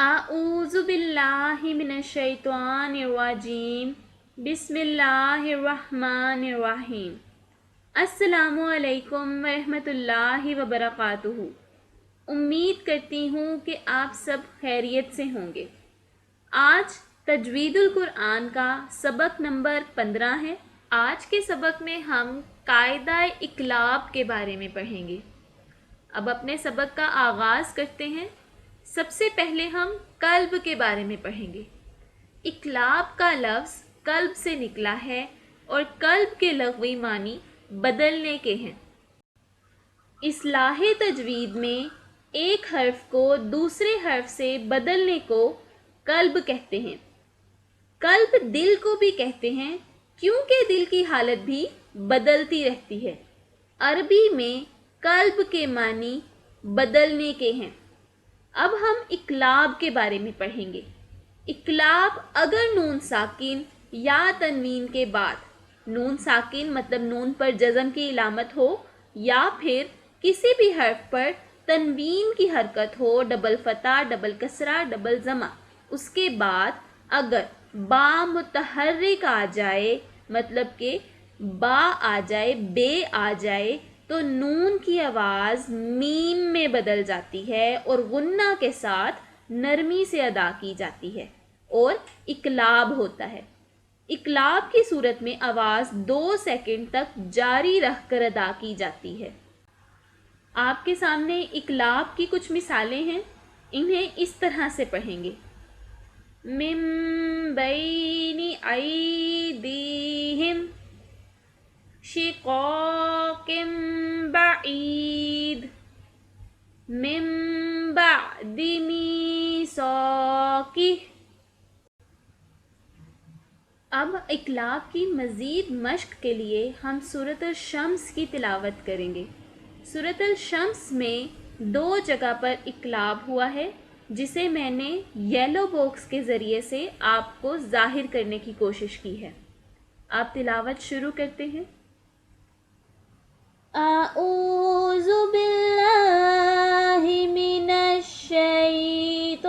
اعوذ باللہ من الشیطان الرجیم بسم اللہ الرحمن الرحیم۔ السلام علیکم ورحمۃ اللہ وبرکاتہ۔ امید کرتی ہوں کہ آپ سب خیریت سے ہوں گے۔ آج تجوید القرآن کا سبق نمبر 15 ہے۔ آج کے سبق میں ہم قاعدہ اقلاب کے بارے میں پڑھیں گے۔ اب اپنے سبق کا آغاز کرتے ہیں۔ سب سے پہلے ہم قلب کے بارے میں پڑھیں گے۔ اقلاب کا لفظ قلب سے نکلا ہے اور قلب کے لغوی معنی بدلنے کے ہیں۔ اصلاح تجوید میں ایک حرف کو دوسرے حرف سے بدلنے کو قلب کہتے ہیں۔ قلب دل کو بھی کہتے ہیں کیونکہ دل کی حالت بھی بدلتی رہتی ہے۔ عربی میں قلب کے معنی بدلنے کے ہیں۔ اب ہم اقلاب کے بارے میں پڑھیں گے۔ اقلاب اگر نون ساکن یا تنوین کے بعد نون ساکن مطلب نون پر جزم کی علامت ہو یا پھر کسی بھی حرف پر تنوین کی حرکت ہو، ڈبل فتح، ڈبل کسرہ، ڈبل ضمہ، اس کے بعد اگر با متحرک آ جائے مطلب کہ با آ جائے، بے آ جائے تو نون کی آواز میم میں بدل جاتی ہے اور غنہ کے ساتھ نرمی سے ادا کی جاتی ہے اور اقلاب ہوتا ہے۔ اقلاب کی صورت میں آواز 2 سیکنڈ تک جاری رکھ کر ادا کی جاتی ہے۔ آپ کے سامنے اقلاب کی کچھ مثالیں ہیں، انہیں اس طرح سے پڑھیں گے۔ من بین ایدیہم شقاق بعید من بعد میثاقہ۔ اب اقلاب کی مزید مشق کے لیے ہم سورۃ الشمس کی تلاوت کریں گے۔ سورۃ الشمس میں 2 جگہ پر اقلاب ہوا ہے جسے میں نے یلو باکس کے ذریعے سے آپ کو ظاہر کرنے کی کوشش کی ہے۔ آپ تلاوت شروع کرتے ہیں۔ اعوذ باللہ من الشیطان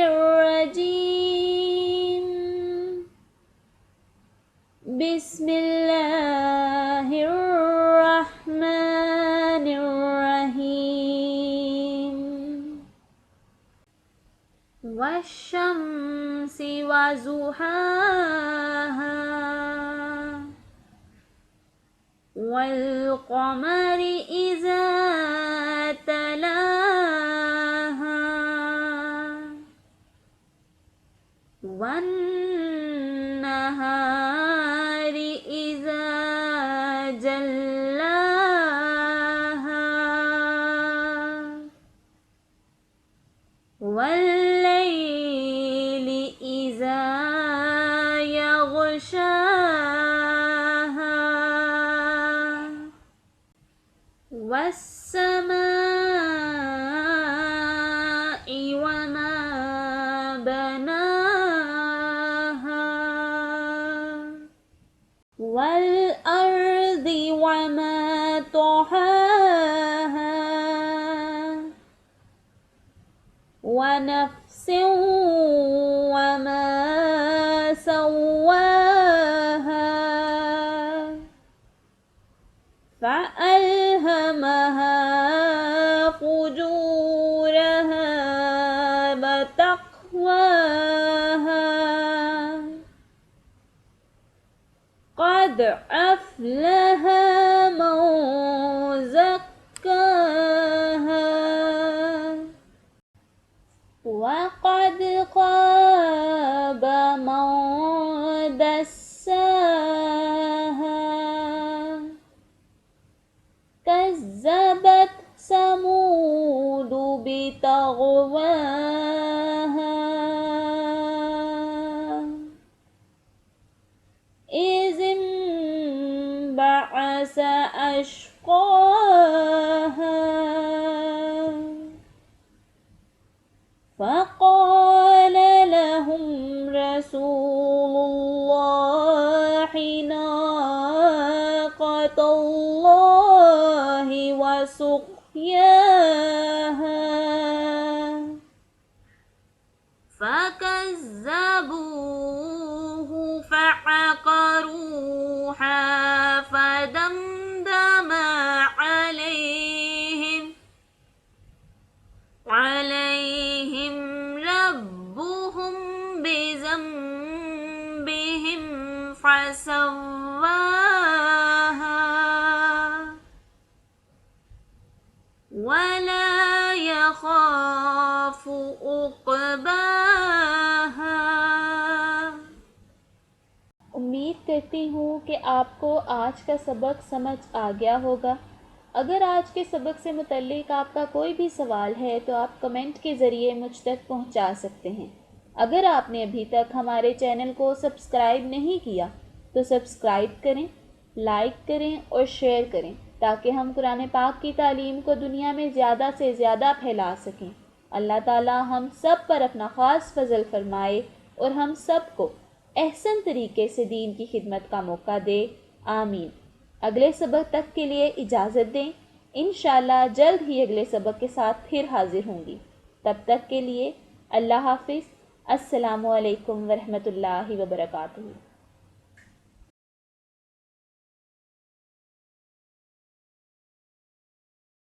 الرجیم بسم اللہ الرحمن الرحیم والشمس وضحاہا والقمر اذا تلاہا والنہار اذا جلاہا واللیل اذا یغشاہا والسماء وما بناها والأرض وما طحاها ونفس وما سواها فألهمها فجورها وتقواها قد أفلح من زكاها وقد خاب من دساها كذبت ثمود بطغواها إذ انبعث أشقاها فقال لهم رسول الله ناقة الله وسقياها فسواها ولا يخاف عقباها۔ امید کرتی ہوں کہ آپ کو آج کا سبق سمجھ آ گیا ہوگا۔ اگر آج کے سبق سے متعلق آپ کا کوئی بھی سوال ہے تو آپ کمنٹ کے ذریعے مجھ تک پہنچا سکتے ہیں۔ اگر آپ نے ابھی تک ہمارے چینل کو سبسکرائب نہیں کیا تو سبسکرائب کریں، لائک کریں اور شیئر کریں تاکہ ہم قرآن پاک کی تعلیم کو دنیا میں زیادہ سے زیادہ پھیلا سکیں۔ اللہ تعالی ہم سب پر اپنا خاص فضل فرمائے اور ہم سب کو احسن طریقے سے دین کی خدمت کا موقع دے، آمین۔ اگلے سبق تک کے لیے اجازت دیں، انشاءاللہ جلد ہی اگلے سبق کے ساتھ پھر حاضر ہوں گی۔ تب تک کے لیے اللہ حافظ۔ السلام علیکم ورحمۃ اللہ وبرکاتہ۔